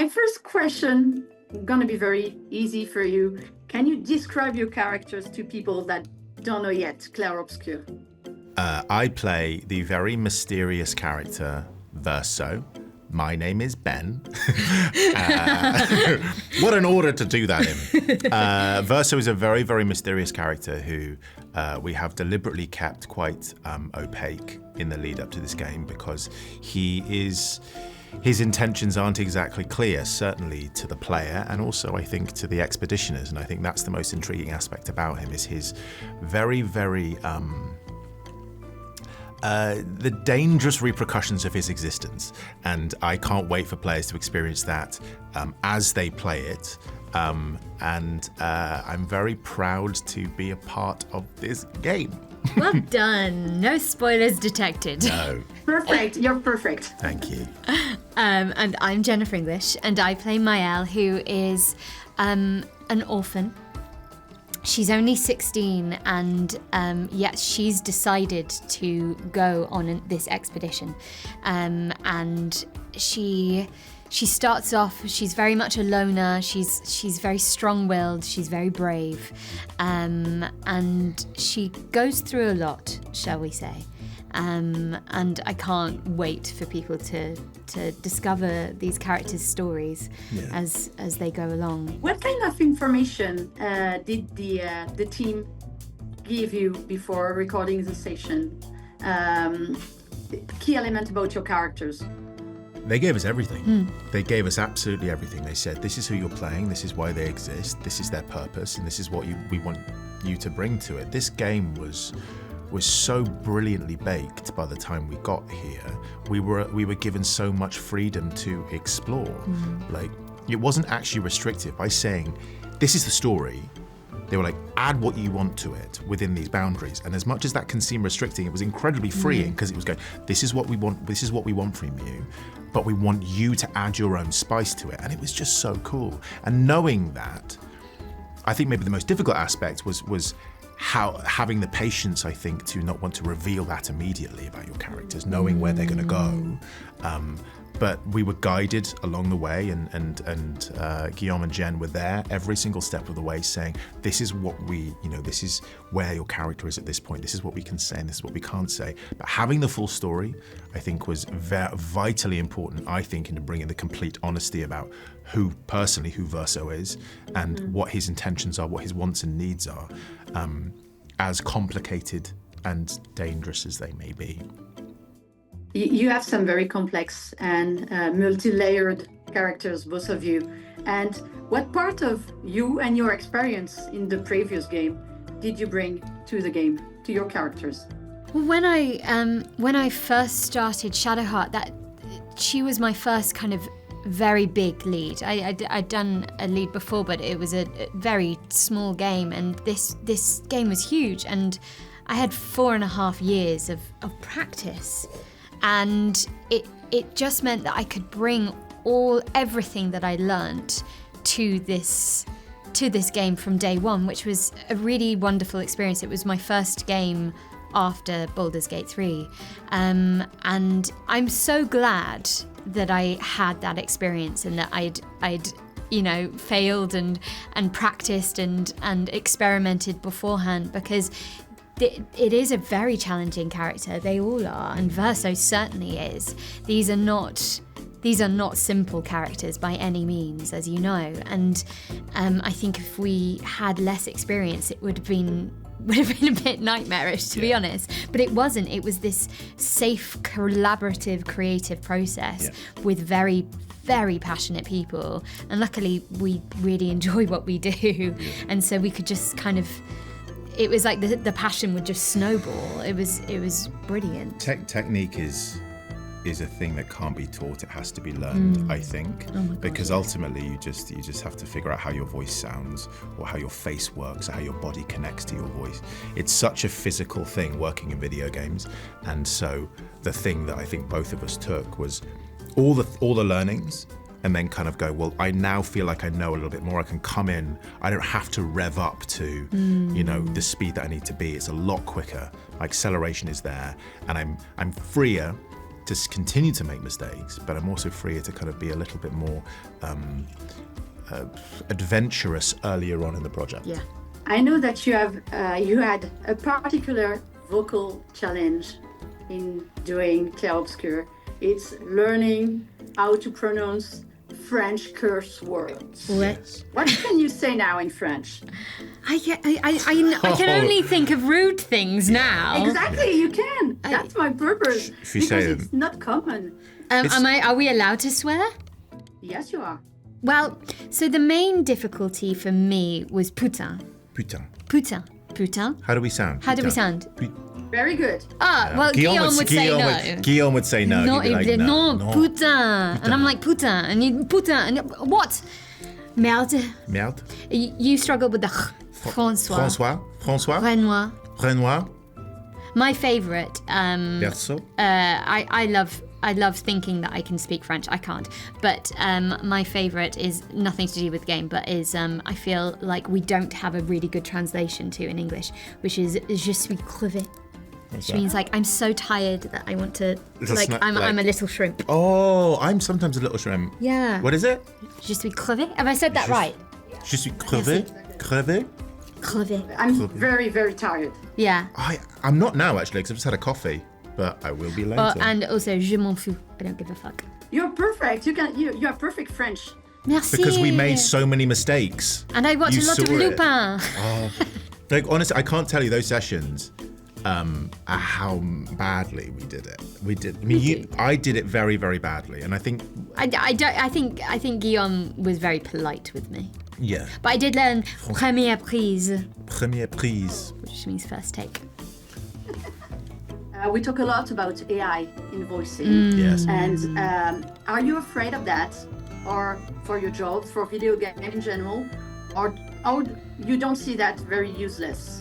My first question gonna be very easy for you. Can you describe your characters to people that don't know yet, Clair Obscur? I play the very mysterious character Verso. My name is Ben. What an order to do that in. Verso is a very, very mysterious character who we have deliberately kept quite opaque in the lead up to this game because his intentions aren't exactly clear, certainly to the player and also I think to the expeditioners. And I think that's the most intriguing aspect about him is his very, very the dangerous repercussions of his existence, and I can't wait for players to experience that as they play it. And I'm very proud to be a part of this game. Well done. No spoilers detected. No. Perfect. You're perfect. Thank you. And I'm Jennifer English, and I play Maelle, who is an orphan. She's only 16, and yet she's decided to go on this expedition. And she starts off, she's very much a loner, she's very strong-willed, she's very brave, and she goes through a lot, shall we say. And I can't wait for people to discover these characters' stories as they go along. What kind of information did the team give you before recording the session? Key element about your characters? They gave us everything. They gave us absolutely everything. They said, this is who you're playing, this is why they exist, this is their purpose, and this is what we want you to bring to it. This game was so brilliantly baked by the time we got here. We were given so much freedom to explore. Like, it wasn't actually restrictive by saying, this is the story. They were like, add what you want to it within these boundaries. And as much as that can seem restricting, it was incredibly freeing because it was going, this is what we want from you, but we want you to add your own spice to it. And it was just so cool. And knowing that, I think maybe the most difficult aspect was how having the patience, I think, to not want to reveal that immediately about your characters, knowing where they're going to go. But we were guided along the way, and Guillaume and Jen were there every single step of the way saying, this is what this is where your character is at this point, this is what we can say and this is what we can't say. But having the full story, I think, was vitally important, I think, into bringing the complete honesty about who Verso is and what his intentions are, what his wants and needs are, as complicated and dangerous as they may be. You have some very complex and multi-layered characters, both of you. And what part of you and your experience in the previous game did you bring to the game, to your characters? Well, when I first started Shadowheart, she was my first kind of very big lead. I'd done a lead before, but it was a very small game, and this game was huge, and I had 4.5 years of practice. And it just meant that I could bring everything that I learnt to this game from day one, which was a really wonderful experience. It was my first game after Baldur's Gate 3, and I'm so glad that I had that experience and that I'd failed and practiced and experimented beforehand, because it is a very challenging character. They all are, and Verso certainly is. These are not simple characters by any means, as you know. And I think if we had less experience, it would have been a bit nightmarish, to be honest. But it wasn't. It was this safe, collaborative, creative process with very, very passionate people. And luckily, we really enjoy what we do, and so we could just kind of. It was like the passion would just snowball. It was brilliant. Technique is a thing that can't be taught. It has to be learned, I think, because ultimately you just have to figure out how your voice sounds, or how your face works, or how your body connects to your voice. It's such a physical thing working in video games, and so the thing that I think both of us took was all the learnings. And then kind of go, well, I now feel like I know a little bit more. I can come in. I don't have to rev up to, the speed that I need to be. It's a lot quicker. My acceleration is there, and I'm freer to continue to make mistakes, but I'm also freer to kind of be a little bit more adventurous earlier on in the project. Yeah. I know that you had a particular vocal challenge in doing Clair Obscur. It's learning how to pronounce French curse words. Yes. What can you say now in French? I can only think of rude things now. Exactly, you can. That's my purpose. If you because say it's not common. Are we allowed to swear? Yes, you are. Well, so the main difficulty for me was putain. Putain. Putain. Putain. How do we sound? How do we sound? Very good. Well, Guillaume would say no. Guillaume would say no. No, He'd be like, no, putain. And I'm like, putain. And you, putain. And what? Merde. Merde. You struggle with the François. Renoir. My favourite. Verso. I love thinking that I can speak French. I can't. But my favourite is nothing to do with the game, but is I feel like we don't have a really good translation to in English, which is je suis crevé. Which means like I'm so tired that I want to I'm a little shrimp. Oh, I'm sometimes a little shrimp. Yeah. What is it? Je suis crevé. Have I said that right? Je suis crevé. Crevé. Crevé. I'm very, very tired. Yeah. I'm not now actually because I've just had a coffee, but I will be later. And also je m'en fous. I don't give a fuck. You're perfect. You are perfect French. Merci. Because we made so many mistakes. And I watched a lot of Lupin. Like honestly, I can't tell you those sessions. How badly we did it. I did it very, very badly, and I think I think Guillaume was very polite with me. Yeah. But I did learn première prise. Première prise. Which means first take. We talk a lot about AI in voicing. Yes. And are you afraid of that, or for your job, for video game in general, or you don't see that very useless?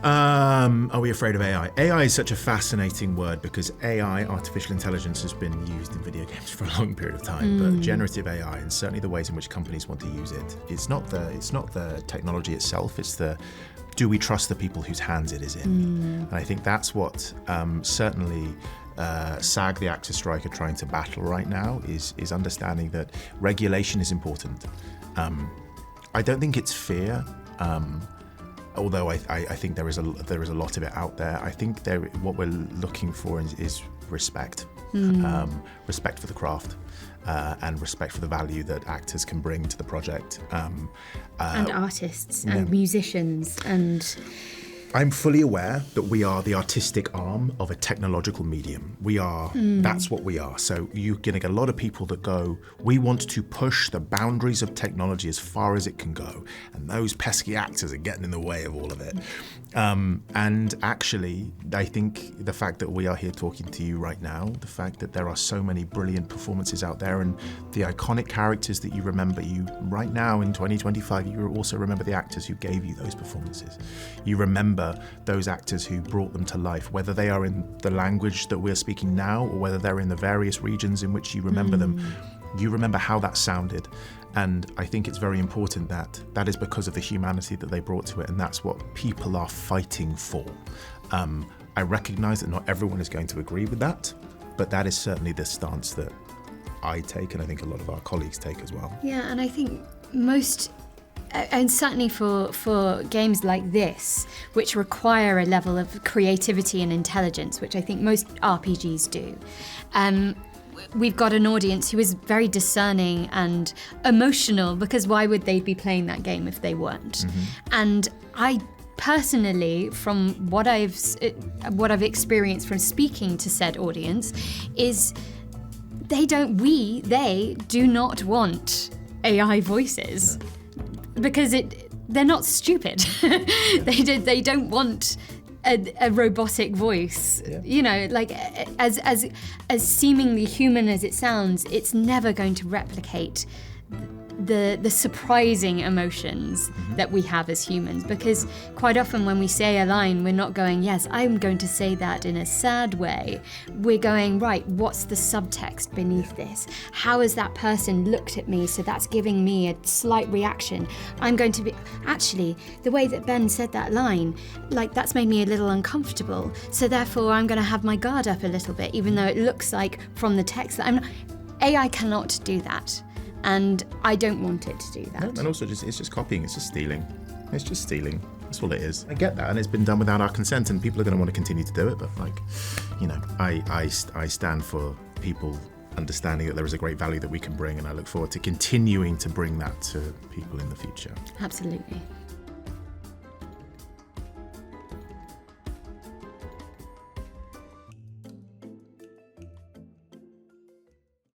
Are we afraid of AI? AI is such a fascinating word because AI, artificial intelligence, has been used in video games for a long period of time. But generative AI, and certainly the ways in which companies want to use it, it's not the technology itself. It's the do we trust the people whose hands it is in? And I think that's what certainly SAG, the actor strike, are trying to battle right now. Is understanding that regulation is important. I don't think it's fear. Although I think there is a lot of it out there. I think what we're looking for is respect, respect for the craft, and respect for the value that actors can bring to the project, and artists and musicians and. I'm fully aware that we are the artistic arm of a technological medium. We are, that's what we are. So you're going to get a lot of people that go, we want to push the boundaries of technology as far as it can go. And those pesky actors are getting in the way of all of it. And actually, I think the fact that we are here talking to you right now, the fact that there are so many brilliant performances out there and the iconic characters that you remember, you right now in 2025, you also remember the actors who gave you those performances. You remember those actors who brought them to life, whether they are in the language that we're speaking now or whether they're in the various regions in which you remember them. You remember how that sounded. And I think it's very important that is because of the humanity that they brought to it, and that's what people are fighting for. I recognize that not everyone is going to agree with that, but that is certainly the stance that I take, and I think a lot of our colleagues take as well. Yeah, and I think and certainly for games like this, which require a level of creativity and intelligence, which I think most RPGs do, we've got an audience who is very discerning and emotional, because why would they be playing that game if they weren't? And I personally, from what I've experienced from speaking to said audience, is they do not want AI voices. Because they're not stupid. They don't want a robotic voice. Yeah. You know, like as seemingly human as it sounds, it's never going to replicate the surprising emotions that we have as humans, because quite often when we say a line, we're not going, yes, I'm going to say that in a sad way. We're going, right, what's the subtext beneath this? How has that person looked at me, so that's giving me a slight reaction? I'm going to be, actually, the way that Ben said that line, like, that's made me a little uncomfortable, so therefore I'm going to have my guard up a little bit, even though it looks like from the text that I'm not. AI cannot do that. And I don't want it to do that. And also, it's just copying. It's just stealing. It's just stealing. That's all it is. I get that, and it's been done without our consent, and people are going to want to continue to do it. But I stand for people understanding that there is a great value that we can bring, and I look forward to continuing to bring that to people in the future. Absolutely.